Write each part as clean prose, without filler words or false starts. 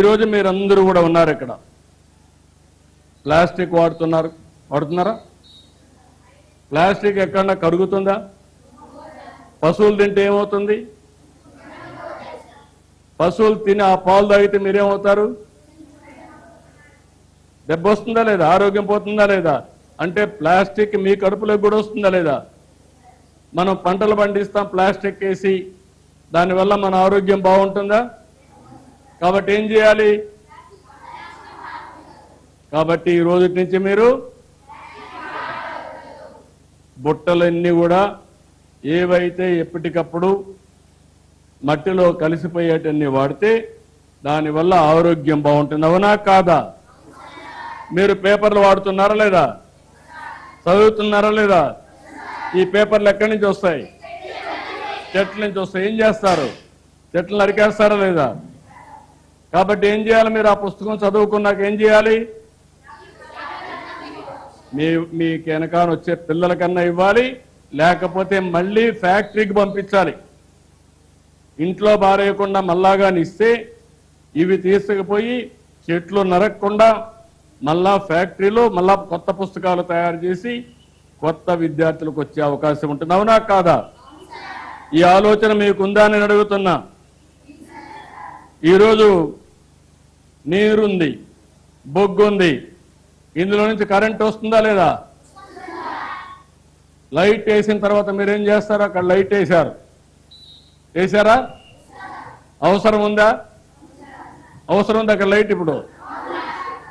ఈరోజు మీరందరూ కూడా ఉన్నారు ఇక్కడ. ప్లాస్టిక్ వాడుతున్నారా? ప్లాస్టిక్ ఎక్కడన్నా కరుగుతుందా? పశువులు తింటే ఏమవుతుంది? పశువులు తిని ఆ పాలు తాగితే మీరేమవుతారు? దెబ్బ వస్తుందా లేదా? ఆరోగ్యం పోతుందా లేదా? అంటే ప్లాస్టిక్ మీ కడుపులోకి కూడా వస్తుందా లేదా? మనం పంటలు పండిస్తాం ప్లాస్టిక్ వేసి, దానివల్ల మన ఆరోగ్యం బాగుంటుందా? కాబట్టి ఏం చేయాలి? కాబట్టి ఈ రోజు నుంచి మీరు బుట్టలన్నీ కూడా ఏవైతే ఎప్పటికప్పుడు మట్టిలో కలిసిపోయేటన్ని వాడితే దానివల్ల ఆరోగ్యం బాగుంటుంది. అవునా కాదా? మీరు పేపర్లు వాడుతున్నారా లేదా? చదువుతున్నారా లేదా? ఈ పేపర్లు ఎక్కడి నుంచి వస్తాయి? చెట్ల నుంచి వస్తాయి. ఏం చేస్తారు? చెట్లు నరికేస్తారా లేదా? కాబట్టి ఏం చేయాలి? మీరు ఆ పుస్తకం చదువుకున్నాక ఏం చేయాలి? మీకు వెనకాల వచ్చే పిల్లలకన్నా ఇవ్వాలి, లేకపోతే మళ్ళీ ఫ్యాక్టరీకి పంపించాలి. ఇంట్లో బారేయకుండా మళ్ళాగాని ఇస్తే ఇవి తీసుకుపోయి చెట్లు నరకకుండా మళ్ళా ఫ్యాక్టరీలో మళ్ళా కొత్త పుస్తకాలు తయారు చేసి కొత్త విద్యార్థులకు వచ్చే అవకాశం ఉంటుంది. అవునా కాదా? ఈ ఆలోచన మీకుందా అని అడుగుతున్నా. ఈరోజు నీరుంది, బొగ్గు ఉంది, ఇందులో నుంచి కరెంట్ వస్తుందా లేదా? లైట్ వేసిన తర్వాత మీరేం చేస్తారు? అక్కడ లైట్ వేశారా? అవసరం ఉందా? అవసరం ఉంది అక్కడ లైట్. ఇప్పుడు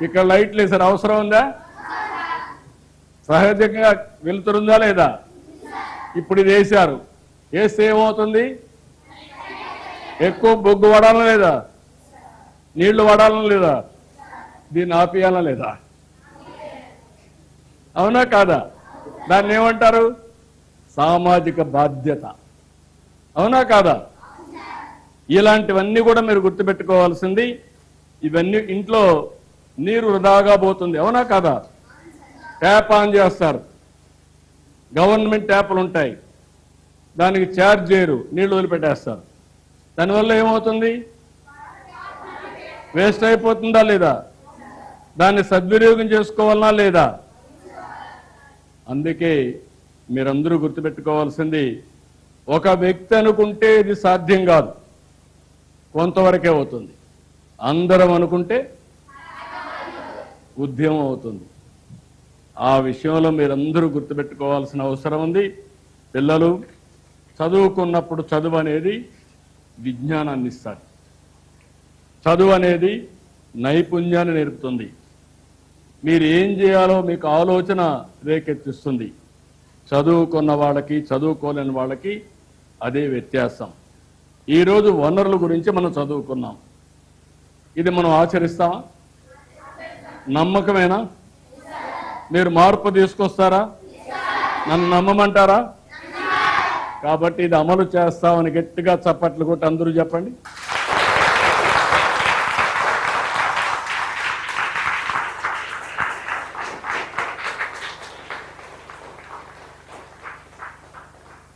ఇక్కడ లైట్లు వేశారు, అవసరం ఉందా? సహజంగా వెలుతురుందా లేదా? ఇప్పుడు ఇది వేశారు, వేస్తే ఏమవుతుంది? ఎక్కువ బొగ్గు వాడాలని లేదా? నీళ్లు వాడాలని లేదా? దీన్ని ఆపేయాలా లేదా? అవునా కాదా? దాన్ని ఏమంటారు? సామాజిక బాధ్యత. అవునా కాదా? ఇలాంటివన్నీ కూడా మీరు గుర్తుపెట్టుకోవాల్సింది. ఇవన్నీ ఇంట్లో నీరు వృధాగా పోతుంది. అవునా కాదా? ట్యాప్ ఆన్ చేస్తారు, గవర్నమెంట్ ట్యాపులు ఉంటాయి, దానికి ఛార్జ్ చేయరు, నీళ్లు వదిలిపెట్టేస్తారు. దానివల్ల ఏమవుతుంది? వేస్ట్ అయిపోతుందా లేదా? దాన్ని సద్వినియోగం చేసుకోవాలనా లేదా? అందుకే మీరందరూ గుర్తుపెట్టుకోవాల్సింది, ఒక వ్యక్తి అనుకుంటే ఇది సాధ్యం కాదు, కొంతవరకే అవుతుంది. అందరం అనుకుంటే ఉద్యమం అవుతుంది. ఆ విషయంలో మీరందరూ గుర్తుపెట్టుకోవాల్సిన అవసరం ఉంది. పిల్లలు చదువుకున్నప్పుడు చదువు అనేది విజ్ఞానాన్ని ఇస్తారు, చదువు అనేది నైపుణ్యాన్ని నేర్పుతుంది. మీరు ఏం చేయాలో మీకు ఆలోచన రేకెత్తిస్తుంది. చదువుకున్న వాళ్ళకి చదువుకోలేని వాళ్ళకి అదే వ్యత్యాసం. ఈరోజు వనరుల గురించి మనం చదువుకున్నాం, ఇది మనం ఆచరిస్తామా? నమ్మకమేనా? మీరు మార్పు తీసుకొస్తారా? నన్ను నమ్మమంటారా? కాబట్టి ఇది అమలు చేస్తామని గట్టిగా చప్పట్లు కొట్టి అందరూ చెప్పండి.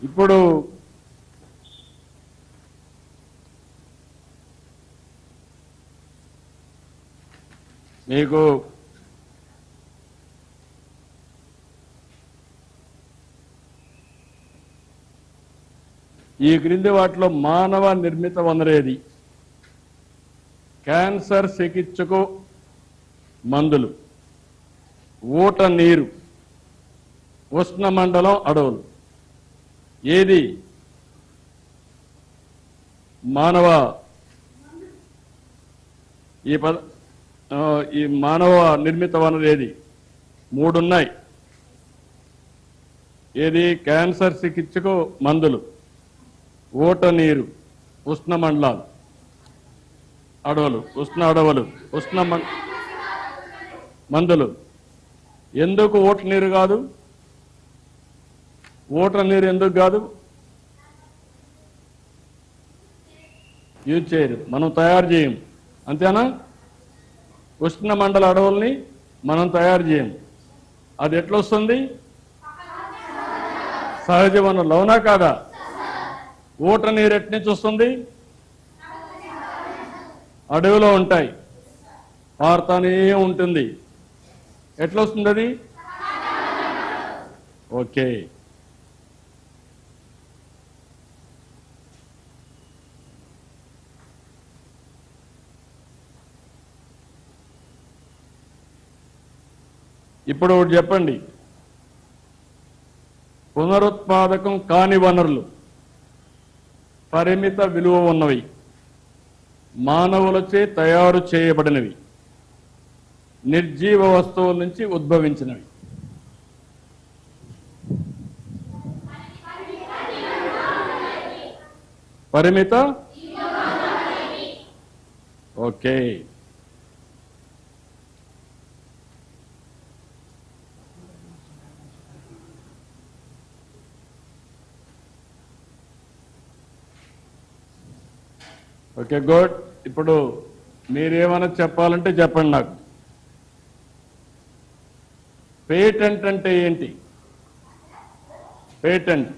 ఇప్పుడు మీకు ఈ క్రింది వాటిలో మానవ నిర్మిత వనరేది? క్యాన్సర్ చికిత్సకు మందులు, ఊట నీరు, ఉష్ణమండలం అడవులు. ఏది మానవ ఈ మానవ నిర్మిత వనరు ఏది? మూడున్నాయి. ఏది? క్యాన్సర్ చికిత్సకు మందులు, ఊట నీరు, ఉష్ణమండలాలు, అడవులు, ఉష్ణ మందులు. ఎందుకు ఊట నీరు కాదు? ఊట నీరు ఎందుకు కాదు? యూజ్ చేయరు, మనం తయారు చేయం, అంతేనా? ఉష్ణమండల అడవుల్ని మనం తయారు చేయం. అది ఎట్లొస్తుంది? సహజ వనరులు. అవునా కాదా? ఊట నీరు ఎట్నుంచి వస్తుంది? అడవిలో ఉంటాయి. పారుతానే ఉంటుంది. ఎట్లా వస్తుంది అది? ఓకే, ఇప్పుడు ఒకటి చెప్పండి. పునరుత్పాదకం కాని వనరులు పరిమిత విలువ ఉన్నవి, మానవులచే తయారు చేయబడినవి, నిర్జీవ వస్తువుల నుంచి ఉద్భవించినవి. పరిమిత. Okay, okay, good. ఇప్పుడు మీరేమైనా చెప్పాలంటే చెప్పండి నాకు. పేటెంట్ అంటే ఏంటి? పేటెంట్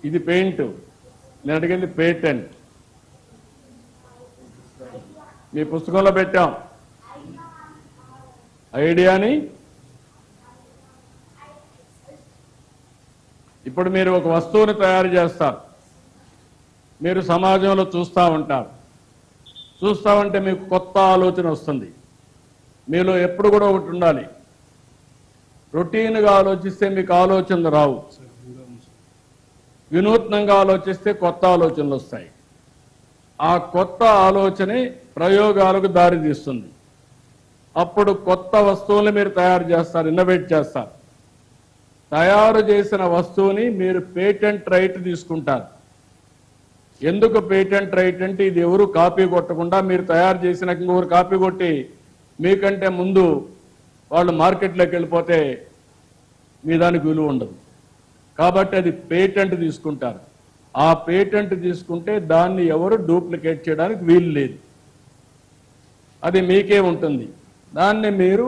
ఇది పెయింట్, నేను అడిగింది పేటెంట్. మీ పుస్తకంలో పెట్టాం ఐడియాని. ఇప్పుడు మీరు ఒక వస్తువుని తయారు చేస్తారు, మీరు సమాజంలో చూస్తూ ఉంటారు. చూస్తూ ఉంటే మీకు కొత్త ఆలోచన వస్తుంది. మీలో ఎప్పుడు కూడా ఒకటి ఉండాలి, రొటీన్గా ఆలోచిస్తే మీకు ఆలోచనలు రావు, వినూత్నంగా ఆలోచిస్తే కొత్త ఆలోచనలు వస్తాయి. ఆ కొత్త ఆలోచనే ప్రయోగాలకు దారితీస్తుంది. అప్పుడు కొత్త వస్తువులు మీరు తయారు చేస్తారు, ఇన్నోవేట్ చేస్తారు. తయారు చేసిన వస్తువుని మీరు పేటెంట్ రైట్ తీసుకుంటారు. ఎందుకు పేటెంట్ రైట్ అంటే ఇది ఎవరు కాపీ కొట్టకుండా, మీరు తయారు చేసిన ఇంకొకరు కాపీ కొట్టి మీకంటే ముందు వాళ్ళు మార్కెట్లోకి వెళ్ళిపోతే మీ దానికి విలువ ఉండదు. కాబట్టి అది పేటెంట్ తీసుకుంటారు. ఆ పేటెంట్ తీసుకుంటే దాన్ని ఎవరు డూప్లికేట్ చేయడానికి వీలు లేదు, అది మీకే ఉంటుంది. దాన్ని మీరు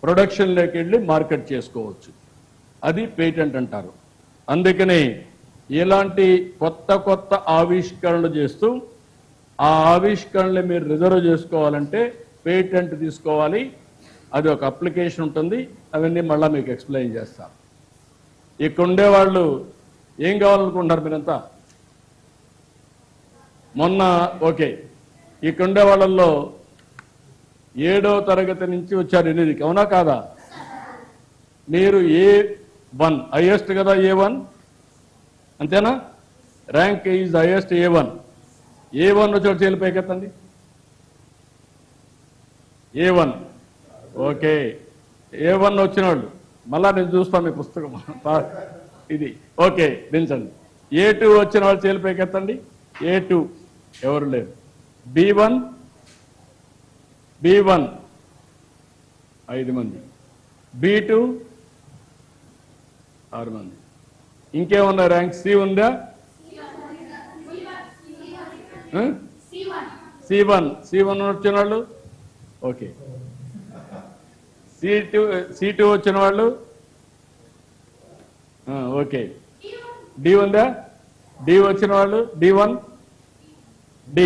ప్రొడక్షన్లోకి వెళ్ళి మార్కెట్ చేసుకోవచ్చు. అది పేటెంట్ అంటారు. అందుకనే ఇలాంటి కొత్త కొత్త ఆవిష్కరణలు చేస్తూ ఆ ఆవిష్కరణలు మీరు రిజర్వ్ చేసుకోవాలంటే పేటెంట్ తీసుకోవాలి. అది ఒక అప్లికేషన్ ఉంటుంది, అవన్నీ మళ్ళీ మీకు ఎక్స్ప్లెయిన్ చేస్తాను. ఇక్కడ ఉండేవాళ్ళు ఏం కావాలనుకుంటున్నారు మీరంతా? మొన్న ఓకే, ఇక్కడ ఉండే వాళ్ళల్లో 7వ తరగతి నుంచి వచ్చారు 8కి, అవునా కాదా? మీరు A1 హైయెస్ట్ కదా, A1 అంతేనా? Rank is highest A1. A1 వచ్చాడు, చేతులు పైకెత్తండి. A1 ఓకే, A1 వచ్చిన వాళ్ళు మళ్ళా నేను చూస్తాను మీ పుస్తకం ఇది. ఓకే, దించండి. A2 వచ్చిన వాళ్ళు చేతులు పైకెత్తండి. A2 ఎవరు లేరు. B1 5 మంది, B2 6 మంది. ఇంకేమన్నా ర్యాంక్ C ఉందా? C1 వచ్చిన వాళ్ళు ఓకే. C2 వచ్చిన వాళ్ళు ఓకే. D ఉందా? D వచ్చిన వాళ్ళు D1 D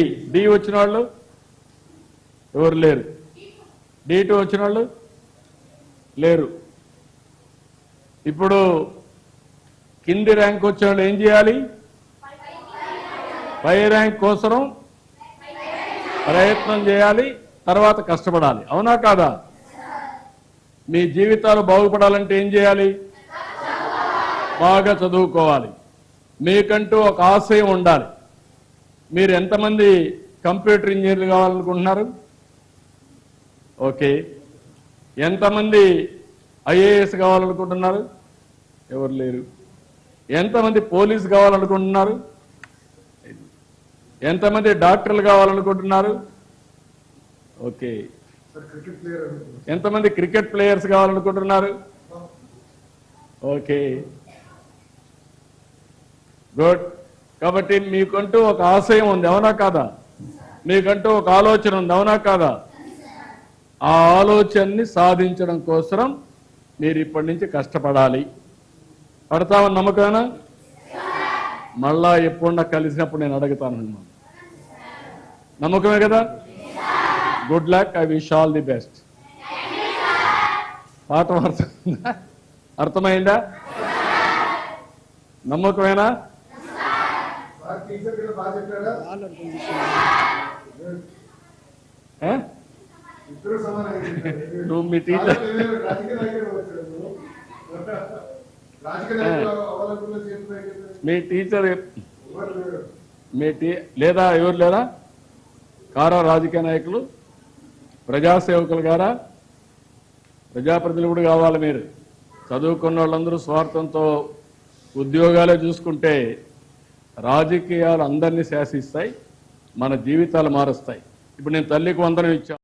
వచ్చిన వాళ్ళు ఎవరు లేరు. D2 వచ్చిన వాళ్ళు లేరు. ఇప్పుడు కింది ర్యాంక్ వచ్చిన వాళ్ళు ఏం చేయాలి? పై ర్యాంక్ కోసం ప్రయత్నం చేయాలి, తర్వాత కష్టపడాలి, అవునా కాదా? మీ జీవితాలు బాగుపడాలంటే ఏం చేయాలి? బాగా చదువుకోవాలి. మీకంటూ ఒక ఆశయం ఉండాలి. మీరు ఎంతమంది కంప్యూటర్ ఇంజనీర్లు కావాలనుకుంటున్నారు? ఓకే. ఎంతమంది IAS కావాలనుకుంటున్నారు? ఎవరు లేరు. ఎంతమంది పోలీస్ కావాలనుకుంటున్నారు? ఎంతమంది డాక్టర్లు కావాలనుకుంటున్నారు? ఓకే. ఎంతమంది క్రికెట్ ప్లేయర్స్ కావాలనుకుంటున్నారు? Okay, good. కాబట్టి మీకంటూ ఒక ఆశయం ఉంది, అవునా కాదా? మీకంటూ ఒక ఆలోచన ఉంది, అవునా కాదా? ఆ ఆలోచనని సాధించడం కోసం మీరు ఇప్పటి నుంచి కష్టపడాలి. పడతామని నమ్మకమేనా? మళ్ళా ఎప్పుడున్నా కలిసినప్పుడు నేను అడుగుతాను మిమ్మల్ని. నమ్మకమే కదా? Good luck. I wish all the best. పాఠం అర్థమైందా? నమ్మకమేనా? నువ్వు మీ టీచర్ మీ టీచర్ లేదా ఎవరు లేరా కారా రాజకీయ నాయకులు, ప్రజాసేవకులు గారా, ప్రజాప్రతినిధులు కూడా కావాలి. మీరు చదువుకున్న వాళ్ళందరూ స్వార్థంతో ఉద్యోగాలే చూసుకుంటే రాజకీయాలు అందరినీ శాసిస్తాయి, మన జీవితాలు మారుస్తాయి. ఇప్పుడు నేను తల్లికి వందనం ఇచ్చాను.